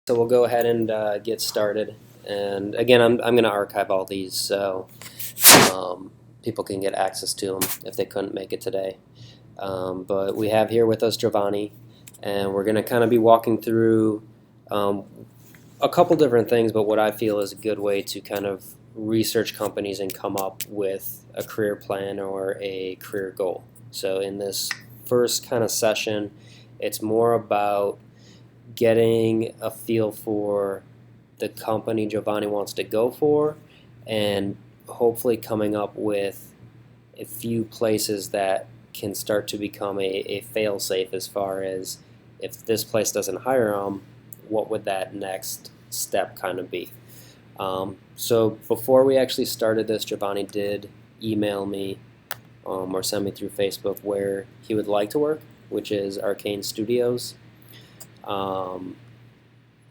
So we'll go ahead and get started. And again, I'm going to archive all these so people can get access to them if they couldn't make it today. But we have here with us Giovanni, and we're going to kind of be walking through a couple different things, but what I feel is a good way to kind of research companies and come up with a career plan or a career goal. So in this first kind of session, it's more about getting a feel for the company Giovanni wants to go for, and hopefully coming up with a few places that can start to become a fail-safe as far as if this place doesn't hire him, what would that next step kind of be. So before we actually started this, Giovanni did email me or send me through Facebook where he would like to work, which is Arcane Studios.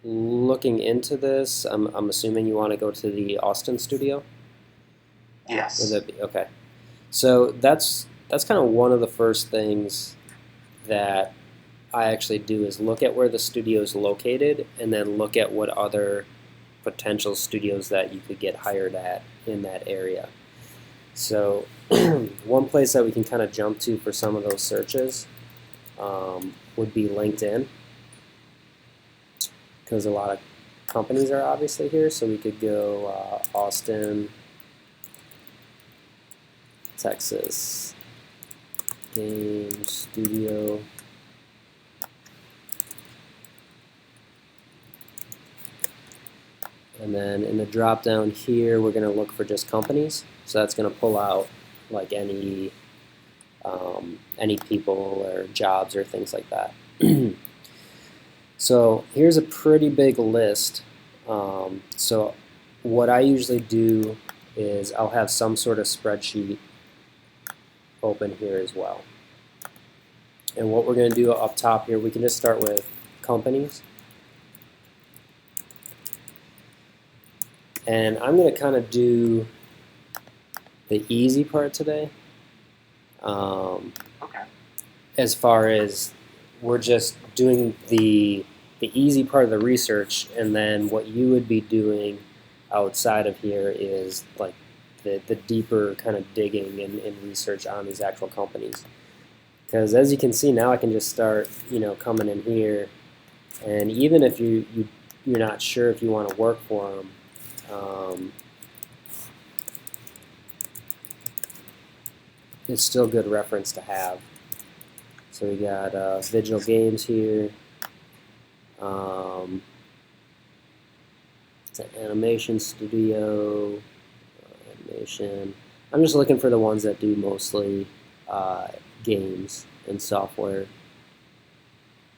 Looking into this, I'm assuming you want to go to the Austin studio? Yes. Would that be okay? So that's kind of one of the first things that I actually do is look at where the studio is located and then look at what other potential studios that you could get hired at in that area. So one place that we can kind of jump to for some of those searches would be LinkedIn, because a lot of companies are obviously here. So we could go Austin, Texas, game studio. And then in the drop down here, we're going to look for just companies. So that's going to pull out like any people or jobs or things like that. So here's a pretty big list. So what I usually do is I'll have some sort of spreadsheet open here as well. And what we're going to do up top here, we can just start with companies. And I'm going to kind of do the easy part today. Okay. As far as we're just doing the easy part of the research, and then what you would be doing outside of here is like the deeper kind of digging and research on these actual companies. Because as you can see now, I can just start, coming in here, and even if you're not sure if you want to work for them, it's still good reference to have. So we got Vigil Games here. It's an animation studio. Animation. I'm just looking for the ones that do mostly games and software.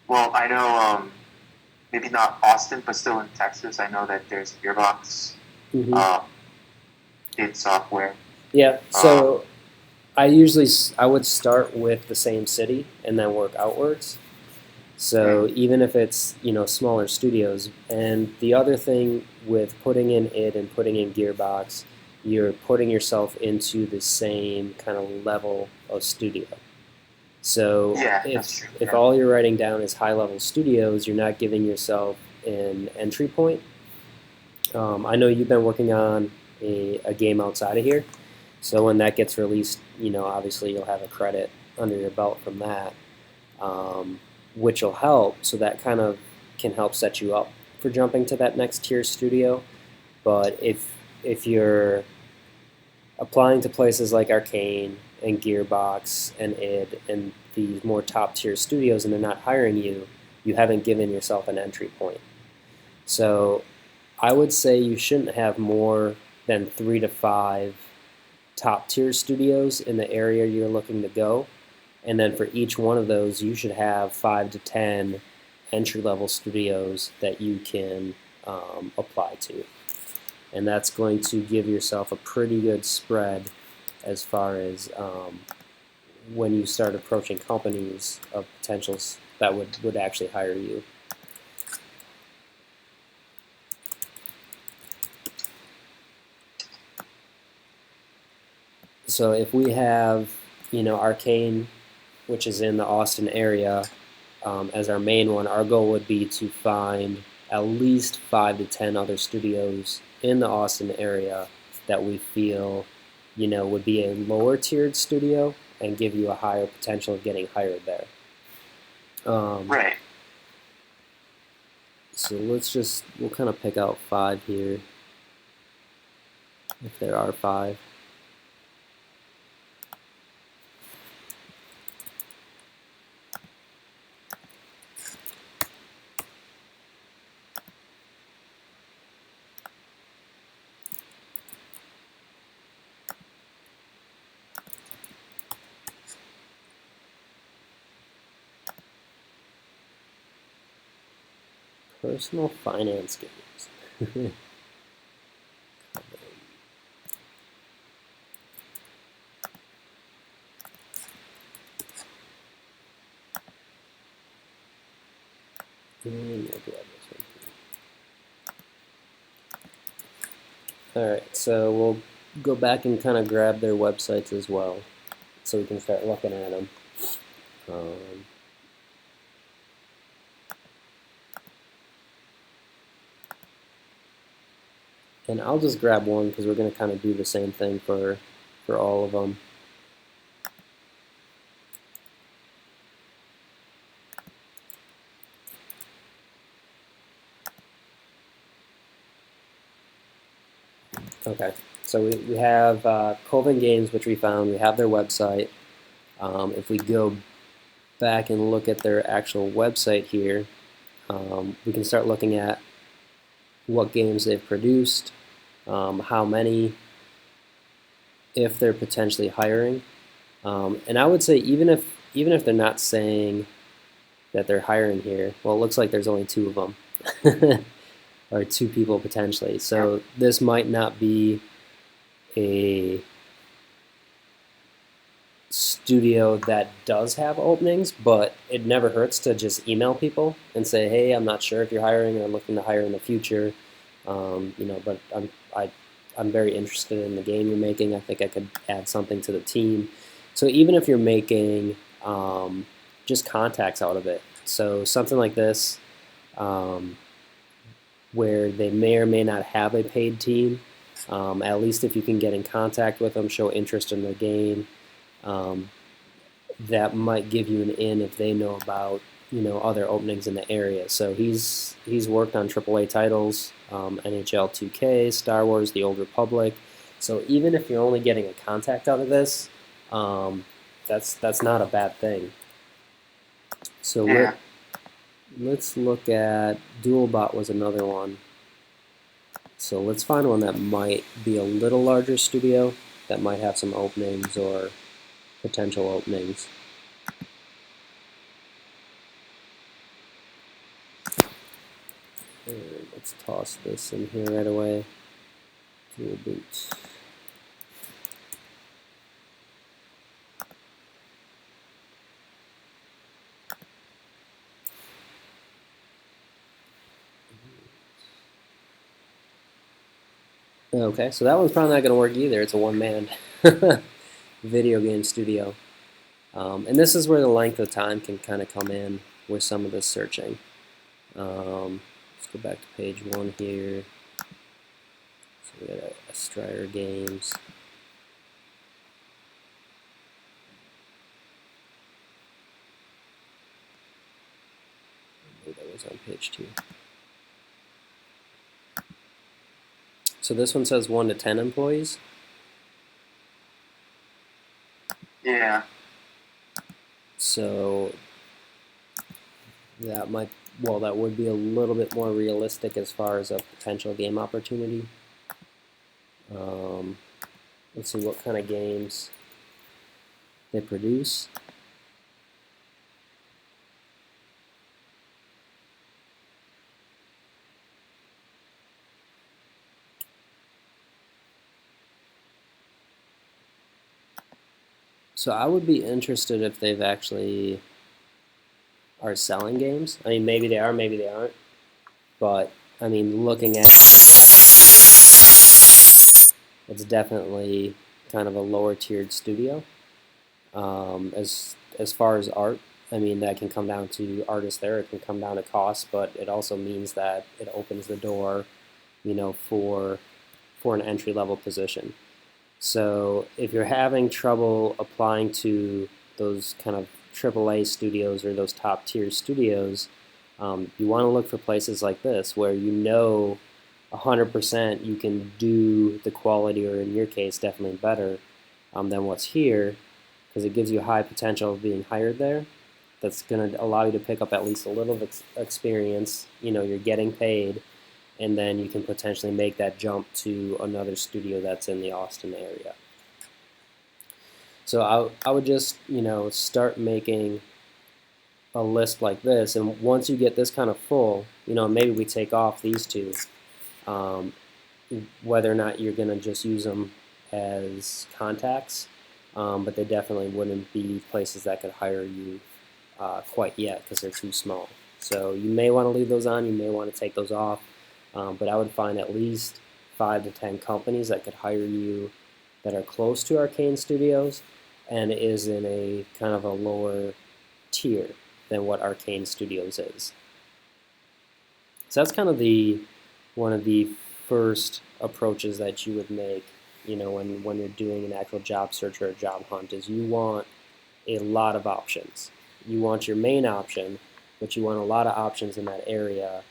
Well, I know maybe not Austin, but still in Texas. I know that there's Gearbox did software. Yeah. So I would start with the same city and then work outwards. So even if it's smaller studios, and the other thing with putting in id and putting in Gearbox, you're putting yourself into the same kind of level of studio. So if all you're writing down is high-level studios, you're not giving yourself an entry point. I know you've been working on a game outside of here, so when that gets released, obviously you'll have a credit under your belt from that, which will help. So that kind of can help set you up for jumping to that next tier studio. But if you're applying to places like Arcane and Gearbox and id and these more top tier studios and they're not hiring you, you haven't given yourself an entry point. So I would say you shouldn't have more than 3 to 5 top tier studios in the area you're looking to go. And then for each one of those, you should have 5 to 10 entry-level studios that you can apply to. And that's going to give yourself a pretty good spread as far as when you start approaching companies of potentials that would actually hire you. So if we have, Arcane, which is in the Austin area, as our main one, our goal would be to find at least 5 to 10 other studios in the Austin area that we feel, would be a lower tiered studio and give you a higher potential of getting hired there. Right. So we'll kind of pick out 5 here, if there are 5. Personal finance games. Alright, so we'll go back and kind of grab their websites as well, so we can start looking at them. And I'll just grab one because we're going to kind of do the same thing for all of them. Okay, so we have Colvin Games, which we found. We have their website. If we go back and look at their actual website here, we can start looking at what games they've produced, how many, if they're potentially hiring. And I would say even if they're not saying that they're hiring here, well, it looks like there's only 2 of them. Or 2 people potentially. So this might not be a studio that does have openings, but it never hurts to just email people and say, hey, I'm not sure if you're hiring or looking to hire in the future, but I'm very interested in the game you're making. I think I could add something to the team. So even if you're making just contacts out of it, so something like this, where they may or may not have a paid team, at least if you can get in contact with them, show interest in the game, that might give you an in if they know about other openings in the area. So he's worked on AAA titles, NHL 2K, Star Wars, The Old Republic. So even if you're only getting a contact out of this, that's not a bad thing. So Yeah. let's look at DualBot was another one. So let's find one that might be a little larger studio that might have some openings or potential openings. And let's toss this in here right away. Dual boot. Okay, so that one's probably not going to work either. It's a one-man video game studio. And this is where the length of time can kind of come in with some of this searching. Let's go back to page 1 here. So we got a Strider Games. Maybe that was on page 2. So this one says 1 to 10 employees. Yeah. So that would be a little bit more realistic as far as a potential game opportunity. Let's see what kind of games they produce. So I would be interested if they've actually are selling games. I mean, maybe they are, maybe they aren't. But, I mean, looking at it's definitely kind of a lower tiered studio as far as art I mean, that can come down to artists there. It can come down to cost, but it also means that it opens the door, for an entry level position. So if you're having trouble applying to those kind of AAA studios or those top tier studios, you want to look for places like this where 100% you can do the quality, or in your case, definitely better than what's here, because it gives you high potential of being hired there. That's going to allow you to pick up at least a little experience. You're getting paid, and then you can potentially make that jump to another studio that's in the Austin area. So I would just, start making a list like this, and once you get this kind of full, maybe we take off these two, whether or not you're going to just use them as contacts, but they definitely wouldn't be places that could hire you quite yet because they're too small. So you may want to leave those on, you may want to take those off, but I would find at least 5 to 10 companies that could hire you that are close to Arcane Studios and is in a kind of a lower tier than what Arcane Studios is. So that's kind of one of the first approaches that you would make, when you're doing an actual job search or a job hunt, is you want a lot of options. You want your main option, but you want a lot of options in that area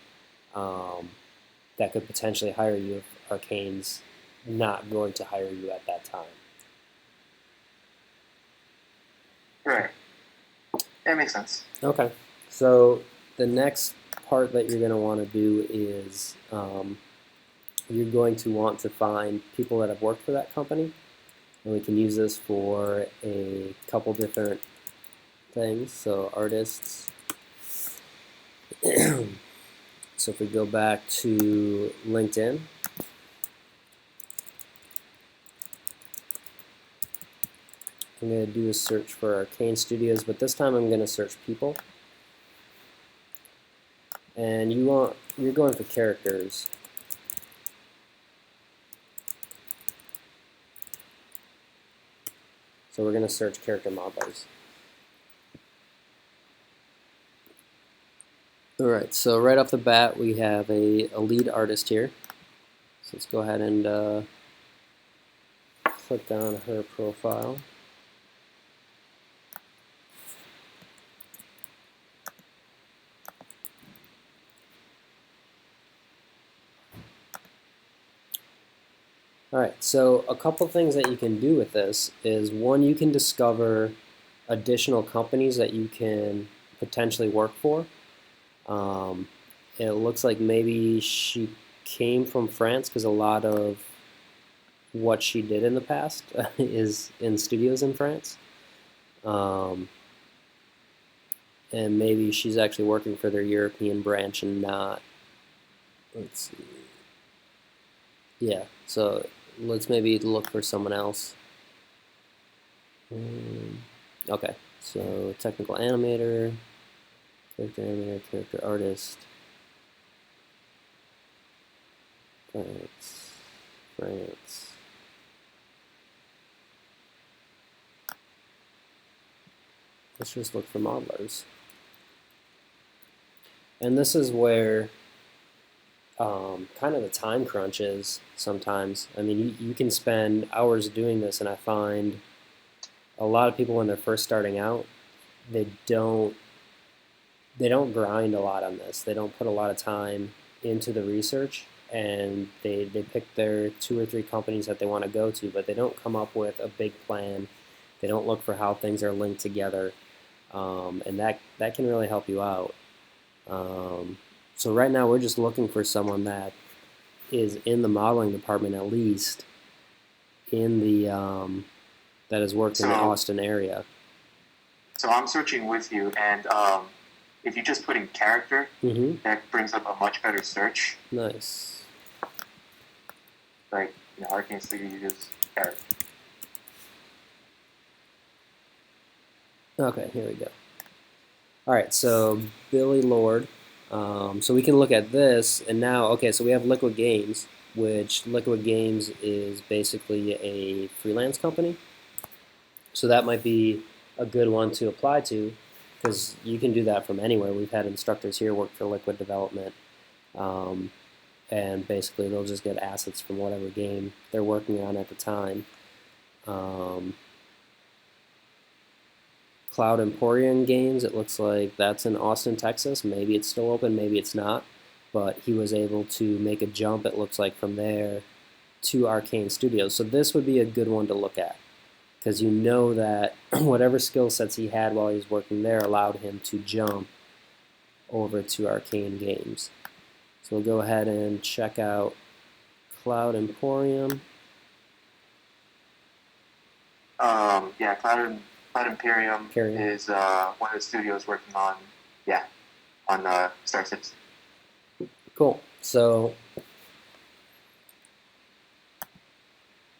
that could potentially hire you if Arcane's not going to hire you at that time. Right. That makes sense. Okay. So the next part that you're going to want to do is you're going to want to find people that have worked for that company. And we can use this for a couple different things. So artists. So if we go back to LinkedIn, I'm going to do a search for Arcane Studios, but this time I'm going to search people. And you're going for characters. So we're going to search character modelers. Alright, so right off the bat we have a lead artist here. So let's go ahead and click on her profile. Alright, so a couple things that you can do with this is, one, you can discover additional companies that you can potentially work for. It looks like maybe she came from France because a lot of what she did in the past is in studios in France. And maybe she's actually working for their European branch and not, let's see. Yeah, so let's maybe look for someone else. Okay, so technical animator, character artist, France. Let's just look for modelers. And this is where kind of the time crunch is sometimes. I mean, you can spend hours doing this, and I find a lot of people when they're first starting out, they don't grind a lot on this. They don't put a lot of time into the research, and they pick their 2 or 3 companies that they want to go to, but they don't come up with a big plan. They don't look for how things are linked together, and that can really help you out. So right now we're just looking for someone that is in the modeling department, at least in the that has worked in the Austin area. So I'm searching with you, and if you just put in character, that brings up a much better search. Nice. Like, Arcane Studios character. Okay, here we go. All right, so Billy Lord. So we can look at this, and now, okay, so we have Liquid Games, which Liquid Games is basically a freelance company. So that might be a good one to apply to. because you can do that from anywhere. We've had instructors here work for Liquid Development, and basically they'll just get assets from whatever game they're working on at the time. Cloud Emporium Games, it looks like that's in Austin, Texas. Maybe it's still open, maybe it's not, but he was able to make a jump, it looks like, from there to Arcane Studios. So this would be a good one to look at, because you know that whatever skill sets he had while he was working there allowed him to jump over to Arcane Games. So we'll go ahead and check out Cloud Emporium. Yeah, Cloud Imperium is one of the studios working on Star Citizen. Cool. So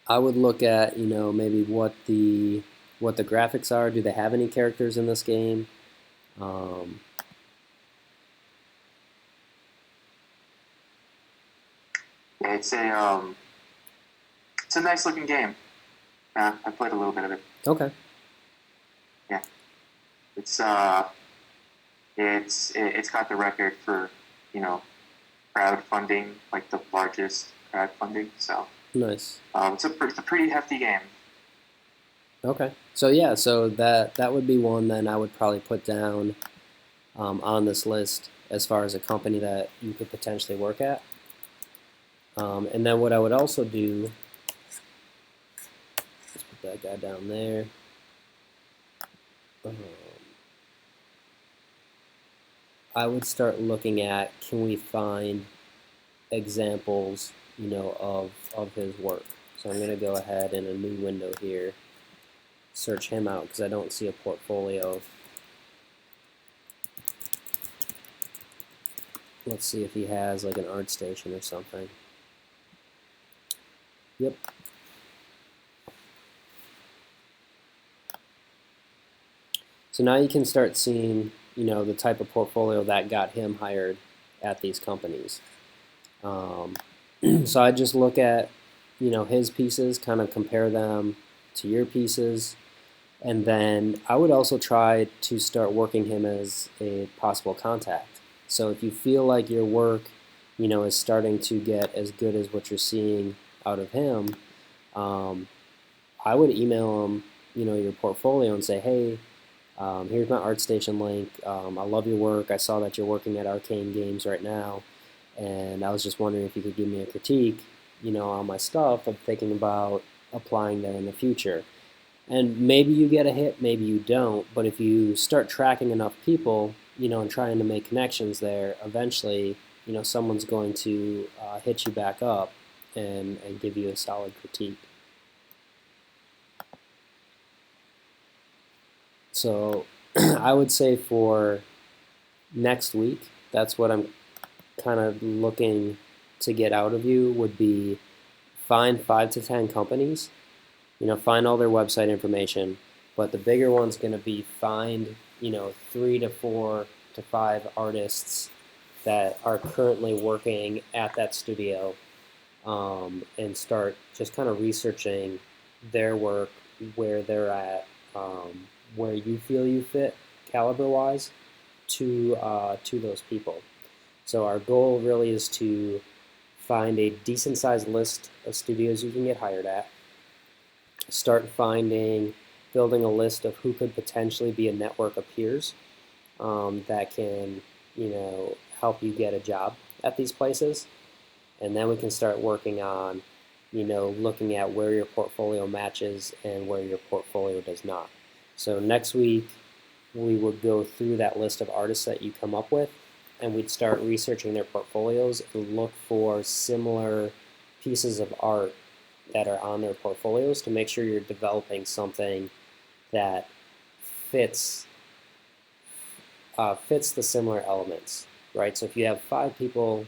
I would look at, maybe what the graphics are. Do they have any characters in this game? Yeah, it's a nice looking game. I played a little bit of it. Okay. Yeah, it's got the record for crowdfunding, like the largest crowdfunding. So nice. It's a pretty hefty game. Okay. So yeah, so that would be one then I would probably put down on this list as far as a company that you could potentially work at. And then what I would also do, let's put that guy down there. I would start looking at, can we find examples, of his work. So I'm going to go ahead in a new window here, search him out because I don't see a portfolio. Let's see if he has like an ArtStation or something. Yep. So now you can start seeing, the type of portfolio that got him hired at these companies. So I just look at, his pieces, kind of compare them to your pieces, and then I would also try to start working him as a possible contact. So if you feel like your work, is starting to get as good as what you're seeing out of him, I would email him, your portfolio and say, hey, here's my ArtStation link. I love your work. I saw that you're working at Arcane Games right now, and I was just wondering if you could give me a critique, on my stuff. I'm thinking about applying there in the future. And maybe you get a hit, maybe you don't, but if you start tracking enough people, and trying to make connections there, eventually, someone's going to hit you back up and give you a solid critique. So I would say for next week, that's what I'm kind of looking to get out of you, would be find 5 to 10 companies, find all their website information, but the bigger one's going to be find, 3 to 4 to 5 artists that are currently working at that studio, and start just kind of researching their work, where they're at, where you feel you fit caliber-wise to those people. So our goal really is to find a decent-sized list of studios you can get hired at, start building a list of who could potentially be a network of peers that can, help you get a job at these places, and then we can start working on, looking at where your portfolio matches and where your portfolio does not. So next week, we would go through that list of artists that you come up with, and we'd start researching their portfolios and look for similar pieces of art that are on their portfolios to make sure you're developing something that fits the similar elements, right? So if you have 5 people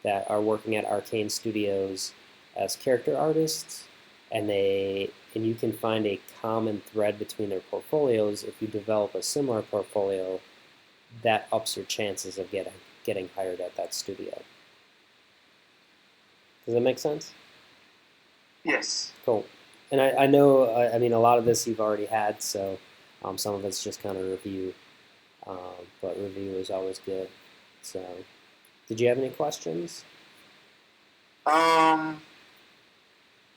that are working at Arcane Studios as character artists, and you can find a common thread between their portfolios, if you develop a similar portfolio, that ups your chances of getting hired at that studio. Does that make sense? Yes. Cool. And I know, a lot of this you've already had, so some of it's just kind of review. but review is always good. So, did you have any questions?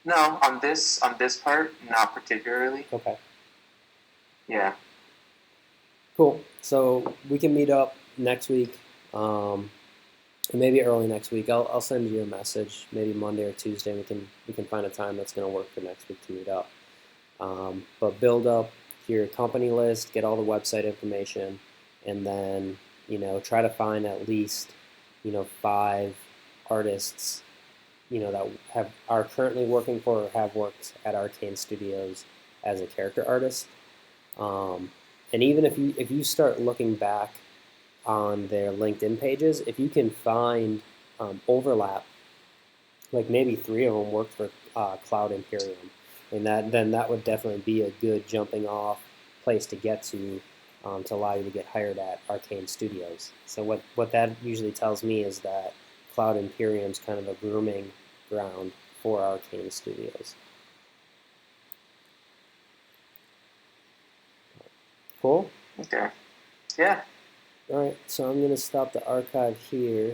No, on this part, not particularly. Okay. Yeah. Cool. So we can meet up next week, maybe early next week. I'll send you a message, maybe Monday or Tuesday. We can find a time that's going to work for next week to meet up. But build up your company list, get all the website information, and then try to find at least 5 artists that are currently working for or have worked at Arcane Studios as a character artist. And even if you start looking back on their LinkedIn pages, if you can find overlap, like maybe 3 of them worked for Cloud Imperium, and that would definitely be a good jumping off place to get to allow you to get hired at Arcane Studios. So what that usually tells me is that Cloud Imperium is kind of a grooming ground for Arcane Studios. Cool? Okay. Yeah. All right, so I'm going to stop the archive here.